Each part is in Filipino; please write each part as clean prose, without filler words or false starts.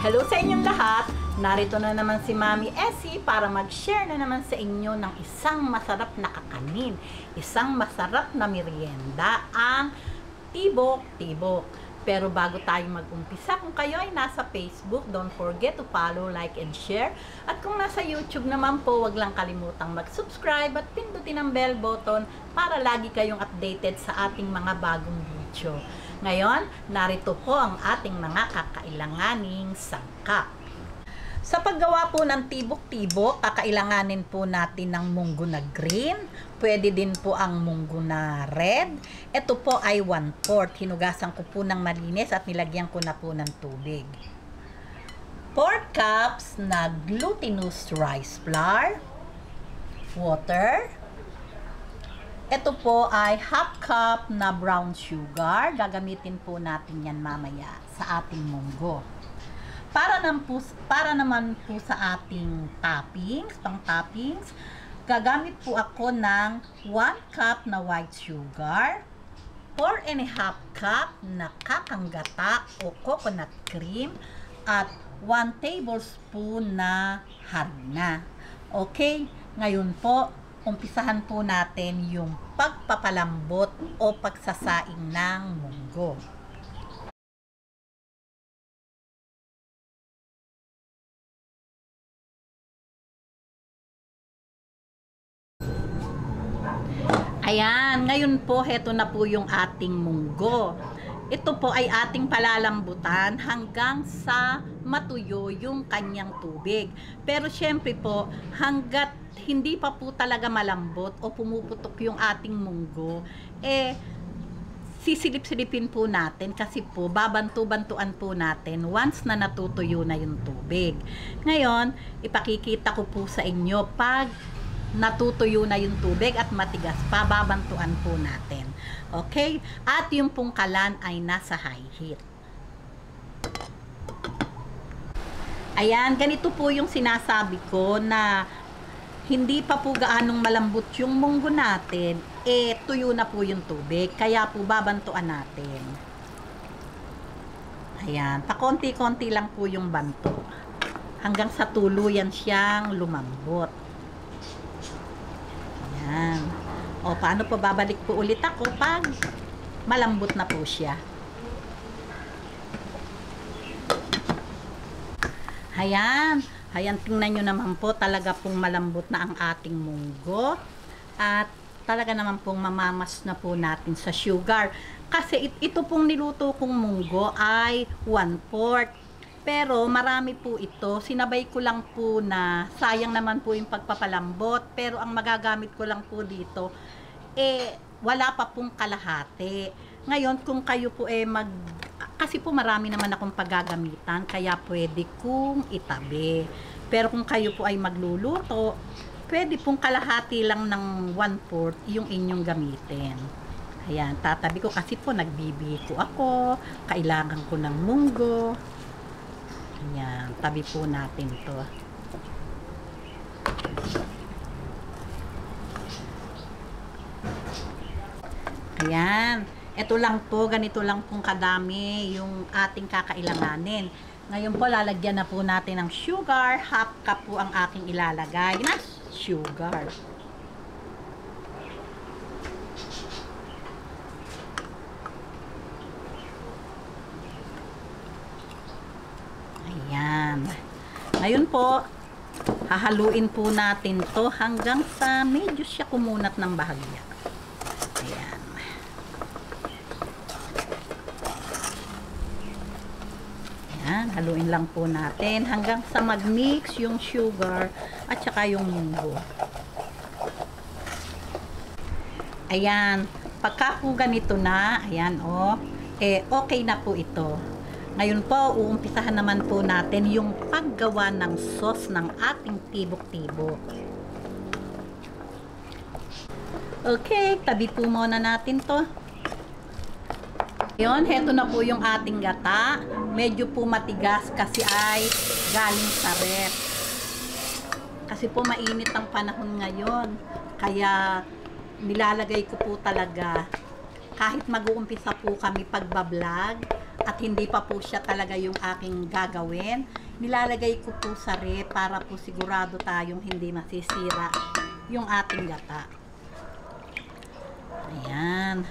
Hello sa inyong lahat! Narito na naman si Mami Essie para mag-share na naman sa inyo ng isang masarap na kakanin, isang masarap na merienda, ang tibok-tibok. Pero bago tayo mag-umpisa, kung kayo ay nasa Facebook, don't forget to follow, like, and share. At kung nasa YouTube naman po, wag lang kalimutang mag-subscribe at pindutin ang bell button para lagi kayong updated sa ating mga bagong video. Ngayon, narito po ang ating mga kakailanganing sangkap. Sa paggawa po ng tibok-tibok, kakailanganin po natin ng munggo na green. Pwede din po ang munggo na red. Ito po ay 1/4. Hinugasan ko po ng malinis at nilagyan ko na po ng tubig. 4 cups na glutinous rice flour. Water. Ito po ay 1/2 cup na brown sugar. Gagamitin po natin yan mamaya sa ating munggo. Para naman po sa ating toppings, pang-toppings, gagamit po ako ng 1 cup na white sugar, 4.5 cup na kakanggata o coconut cream, at 1 tablespoon na harina. Okay, ngayon po, umpisahan po natin yung pagpapalambot o pagsasaing ng munggo. Ayan, ngayon po, heto na po yung ating munggo. Ito po ay ating palalambutan hanggang sa matuyo yung kanyang tubig. Pero syempre po, hanggat hindi pa po talaga malambot o pumuputok yung ating munggo, sisilip-silipin po natin kasi po babantu-bantuan po natin once na natutuyo na yung tubig. Ngayon, ipakikita ko po sa inyo pag natutuyo na yung tubig at matigas pa, babantuan po natin. Okay? At yung pong kalan ay nasa high heat. Ayan, ganito po yung sinasabi ko na hindi pa po gaanong malambot yung munggo natin, tuyo na po yung tubig. Kaya po babantuan natin. Ayan, pakonti-konti lang po yung banto. Hanggang sa tuluyan siyang lumambot. Ayan. O, paano po babalik po ulit ako pag malambot na po siya. Ayan. Ayan, tingnan nyo naman po, talaga pong malambot na ang ating munggo. At talaga naman pong mamamas na po natin sa sugar. Kasi ito pong niluto kong munggo ay 1/4. Pero marami po ito. Sinabay ko lang po na sayang naman po yung pagpapalambot. Pero ang magagamit ko lang po dito, wala pa pong kalahati. Ngayon, kung kayo po kasi po marami naman akong paggagamitan, kaya pwede kong itabi. Pero kung kayo po ay magluluto, pwede pong kalahati lang ng 1/4 yung inyong gamitin. Ayan, tatabi ko kasi po nagbibiko ako, kailangan ko ng munggo. Ayan, tabi po natin to. Ayan, ito lang po, ganito lang pong kadami yung ating kakailanganin. Ngayon po, lalagyan na po natin ng sugar. 1/2 cup po ang aking ilalagay na sugar. Ayan. Ngayon po, hahaluin po natin to hanggang sa medyo siya kumunat ng bahagya. Ayan. Ayan, haluin lang po natin hanggang sa mag-mix yung sugar at saka yung munggo. Ayan, pagka po ganito na, ayan okay na po ito. Ngayon po, uumpisahan naman po natin yung paggawa ng sauce ng ating tibok-tibok. Okay, tabi po muna natin to. Ngayon, heto na po yung ating gata. Medyo po matigas kasi ay galing sa ref. Kasi po mainit ang panahon ngayon. Kaya nilalagay ko po talaga kahit mag-uumpisa po kami pagbablog at at hindi pa po siya talaga yung aking gagawin, nilalagay ko po sa ref para po sigurado tayong hindi masisira yung ating gata. Ayan.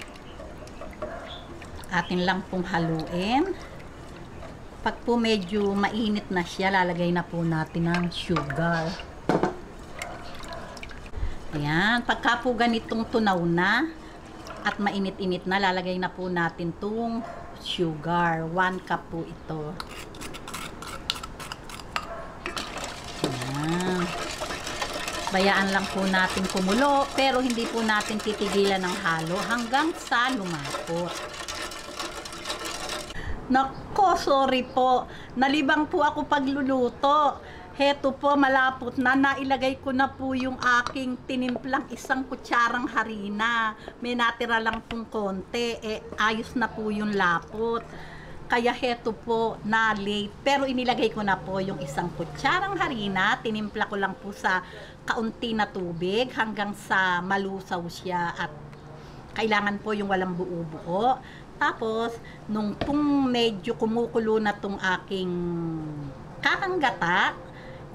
Atin lang pong haluin. Pag po medyo mainit na siya, lalagay na po natin ng sugar. Ayan. Pagka po ganitong tunaw na at mainit-init na, lalagay na po natin tong sugar. 1 cup po ito. Ayan. Bayaan lang po natin kumulo, pero hindi po natin titigilan ng halo hanggang sa lumapot. Nako, sorry po. Nalibang po ako pagluluto. Heto po, malapot na. Nailagay ko na po yung aking tinimplang 1 kutsarang harina. May natira lang pong konti. Ayos na po yung lapot. Kaya heto po, na late. Pero inilagay ko na po yung 1 kutsarang harina. Tinimpla ko lang po sa kaunti na tubig hanggang sa malusaw siya. At kailangan po yung walang buo-buo. Tapos, nung medyo kumukulo na tong aking kakanggata,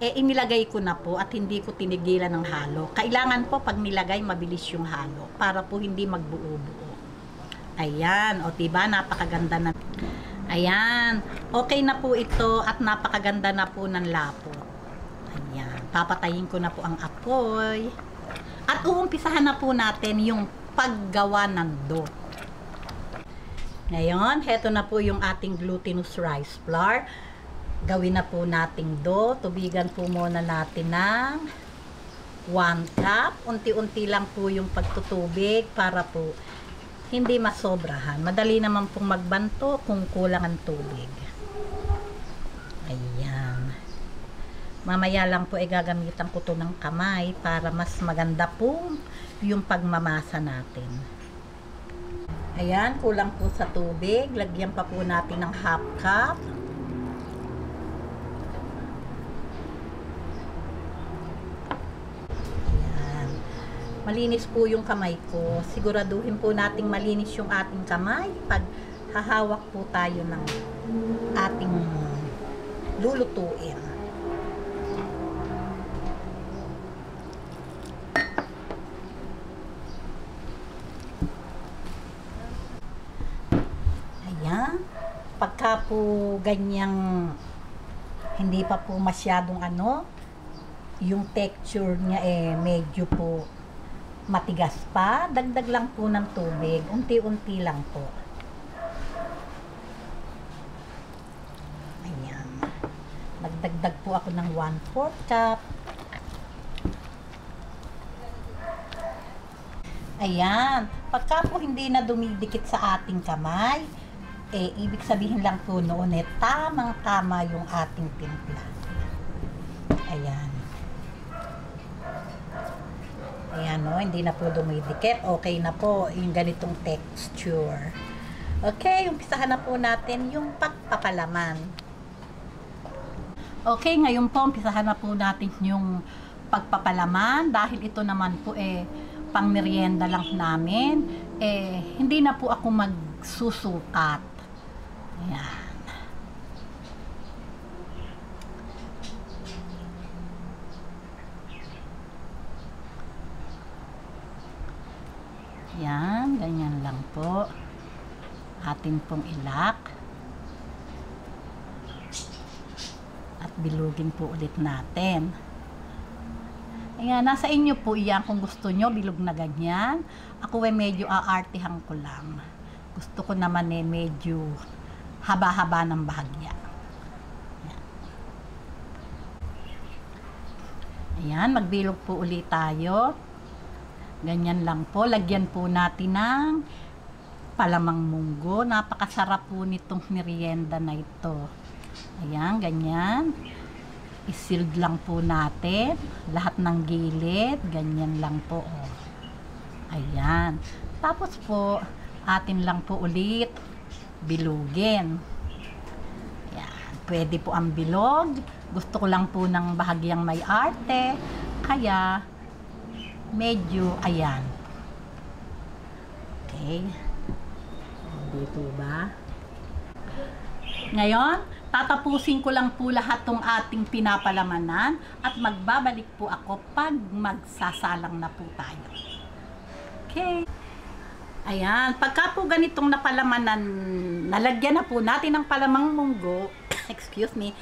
inilagay ko na po at hindi ko tinigilan ng halo. Kailangan po pag nilagay, mabilis yung halo para po hindi magbuo-buo. Ayan, o diba, napakaganda na. Ayan, okay na po ito at napakaganda na po ng lapot. Ayan, papatayin ko na po ang apoy. At uumpisahan na po natin yung paggawa ng dough. Ngayon, heto na po yung ating glutinous rice flour. Gawin na po nating dough. Tubigan po muna natin ng 1 cup. Unti-unti lang po yung pagtutubig para po hindi masobrahan. Madali naman pong magbanto kung kulang ang tubig. Ayan. Mamaya lang po gagamitan ko to ng kamay para mas maganda po yung pagmamasa natin. Ayan, kulang po sa tubig. Lagyan pa po natin ng 1/2 cup. Ayan. Malinis po yung kamay ko. Siguraduhin po nating malinis yung ating kamay pag hahawak po tayo ng ating lulutuin. Pagka po ganyang hindi pa po masyadong yung texture niya medyo po matigas pa, dagdag lang po ng tubig, unti-unti lang po. Ayan. Nagdagdag po ako ng 1/4 cup. Ayan. Pagka po hindi na dumidikit sa ating kamay, ibig sabihin lang po noon tamang-tama yung ating timpla. Ayan. Ayan, no, hindi na po dumidikit. Okay na po yung ganitong texture. Okay, umpisahan na po natin yung pagpapalaman. Okay, ngayon po, umpisahan na po natin yung pagpapalaman. Dahil ito naman po pang merienda lang namin. Hindi na po ako magsusukat. Ayan. Ayan, ganyan lang po. Atin pong ilak. At bilugin po ulit natin. Ayan, nasa inyo po iyan kung gusto nyo, bilog na ganyan. Ako medyo aartihan ko lang. Gusto ko naman medyo haba-haba ng bahagya. Ayan, magbilog po ulit tayo. Ganyan lang po. Lagyan po natin ng palamang munggo. Napakasarap po nitong merienda na ito. Ayan, ganyan. I-sealed lang po natin. Lahat ng gilid. Ganyan lang po. Oh. Ayan. Tapos po, atin lang po ulit bilugin. Yan. Pwede po ang bilog. Gusto ko lang po ng bahagyang may arte. Kaya, medyo, ayan. Okay. Dito ba? Ngayon, tatapusin ko lang po lahat tong ating pinapalamanan at magbabalik po ako pag magsasalang na po tayo. Okay. Ayan, pagka po ganitong napalamanan, nalagyan na po natin ng palamang munggo, excuse me,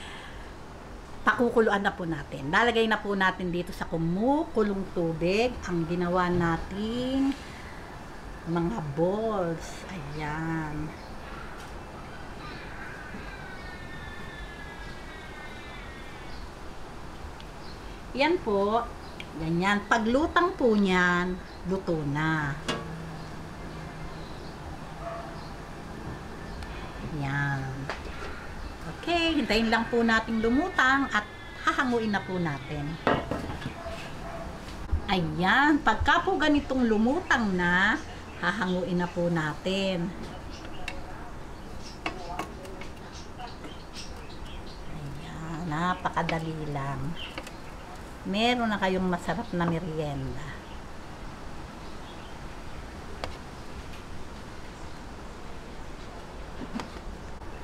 pakukuluan na po natin. Lalagay na po natin dito sa kumukulong tubig ang ginawa nating mga balls. Ayan. Yan po, ganyan. Paglutang po niyan, luto na. Yan. Okay, hintayin lang po natin lumutang at hahanguin na po natin. Ayan, pagka po ganitong lumutang na, hahanguin na po natin. Ayan, napakadali lang. Meron na kayong masarap na merienda.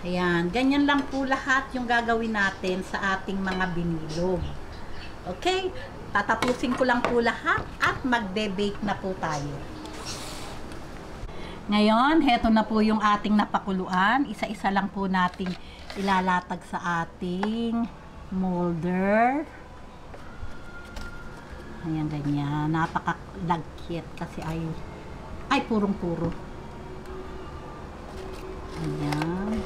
Ayan, ganyan lang po lahat yung gagawin natin sa ating mga binilog. Okay, tatapusin ko lang po lahat at magbe-bake na po tayo. Ngayon, heto na po yung ating napakuluan. Isa-isa lang po nating ilalatag sa ating molder. Ayan, ganyan. Napakalagkit kasi ay purong-puro. Ayan.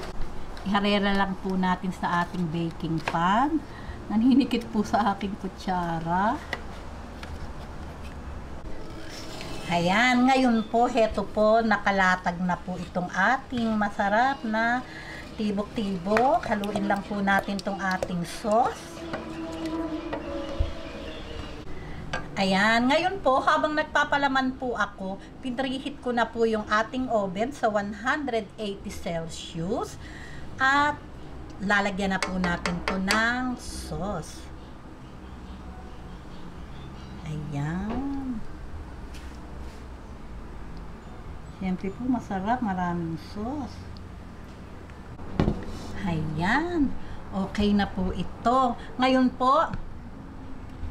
Iharera lang po natin sa ating baking pan. Naninikit po sa aking kutsara. Ayan, ngayon po, heto po, nakalatag na po itong ating masarap na tibok-tibok. Haluin lang po natin itong ating sauce. Ayan, ngayon po, habang nagpapalaman po ako, pinreheat ko na po yung ating oven sa 180 Celsius at lalagyan na po natin to ng sauce. Ayan. Siyempre po, masarap, maraming sauce. Ayan. Okay na po ito. Ngayon po,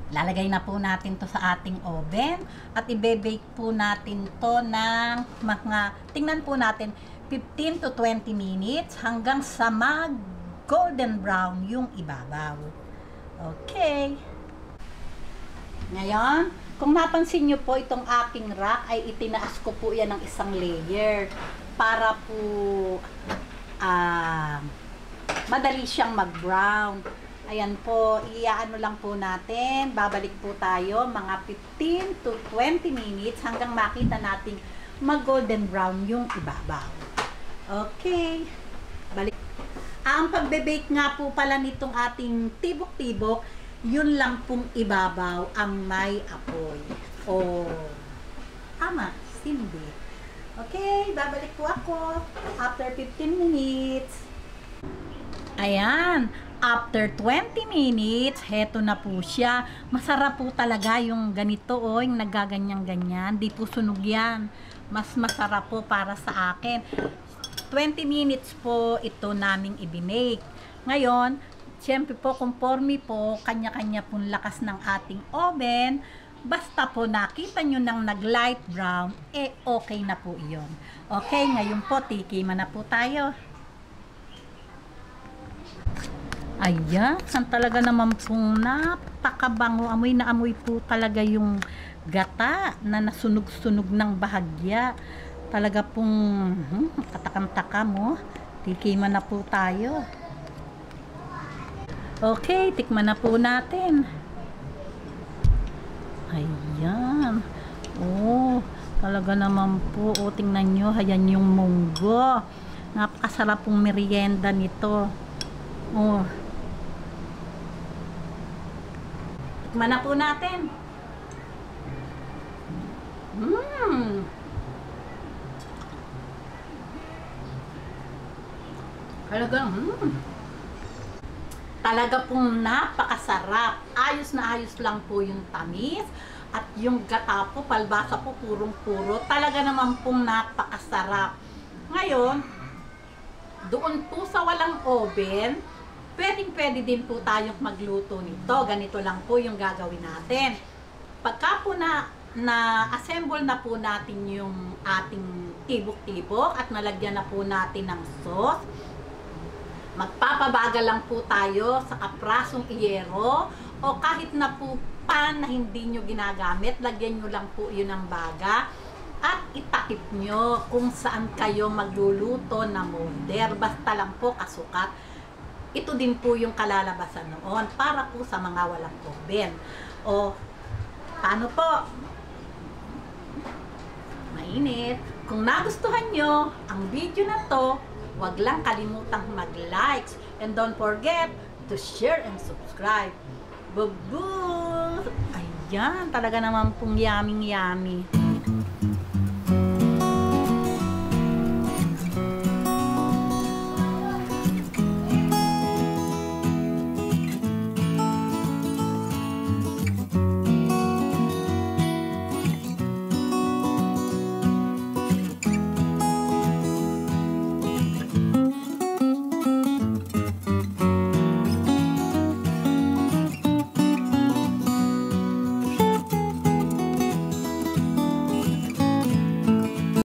lalagay na po natin to sa ating oven at i-bake po natin to ng mga, tingnan po natin, 15 to 20 minutes hanggang sa mag golden brown yung ibabaw. Okay. Ngayon, kung napansin nyo po itong aking rack ay itinaas ko po yan ng isang layer para po madali siyang mag-brown. Ayan po, iaano lang po natin, babalik po tayo mga 15 to 20 minutes hanggang makita natin mag-golden brown yung ibabaw. Okay, balik. Ang pagbe-bake nga po pala nitong ating tibok-tibok, yun lang pong ibabaw ang may apoy. O, tama, hindi. Okay, babalik po ako after 15 minutes. Ayan. After 20 minutes, heto na po siya. Masarap po talaga yung ganito, yung nagaganyan-ganyan. Di po sunog yan. Mas masarap po para sa akin. 20 minutes po ito naming ibinake. Ngayon, siyempre po, conforme po, kanya-kanya pong lakas ng ating oven. Basta po nakita nyo ng nag-light brown, okay na po iyon. Okay, ngayon po, tikiman na po tayo. Ayan, talaga naman pong napakabango. Amoy na amoy po talaga yung gata na nasunog-sunog ng bahagya. Talaga pong katakam-takam, oh. Tikiman na po tayo. Okay, tikman na po natin. Ayan. Oh, talaga naman po. Oh, tingnan nyo. Ayan yung munggo. Napakasarap pong merienda nito. Oh. Tikman na po natin. Talaga pong napakasarap. Ayos na ayos lang po yung tamis. At yung gata po, palbasa po, purong-puro. Talaga naman pong napakasarap. Ngayon, doon po sa walang oven, pwede din po tayong magluto nito. Ganito lang po yung gagawin natin. Pagka po na-assemble na po natin yung ating tibok-tibok at nalagyan na po natin ng sauce, magpapabagal lang po tayo sa kaprasong iyero o kahit na po pan na hindi nyo ginagamit, lagyan nyo lang po yun ng baga at itakip nyo kung saan kayo magluluto na molder. Basta lang po kasukat. Ito din po yung kalalabasan noon para po sa mga walang oven. O, paano po? Mainit. Kung nagustuhan nyo ang video na to, huwag lang kalimutang mag-likes. And don't forget to share and subscribe. Babu! Ayan, talaga naman pong yummy.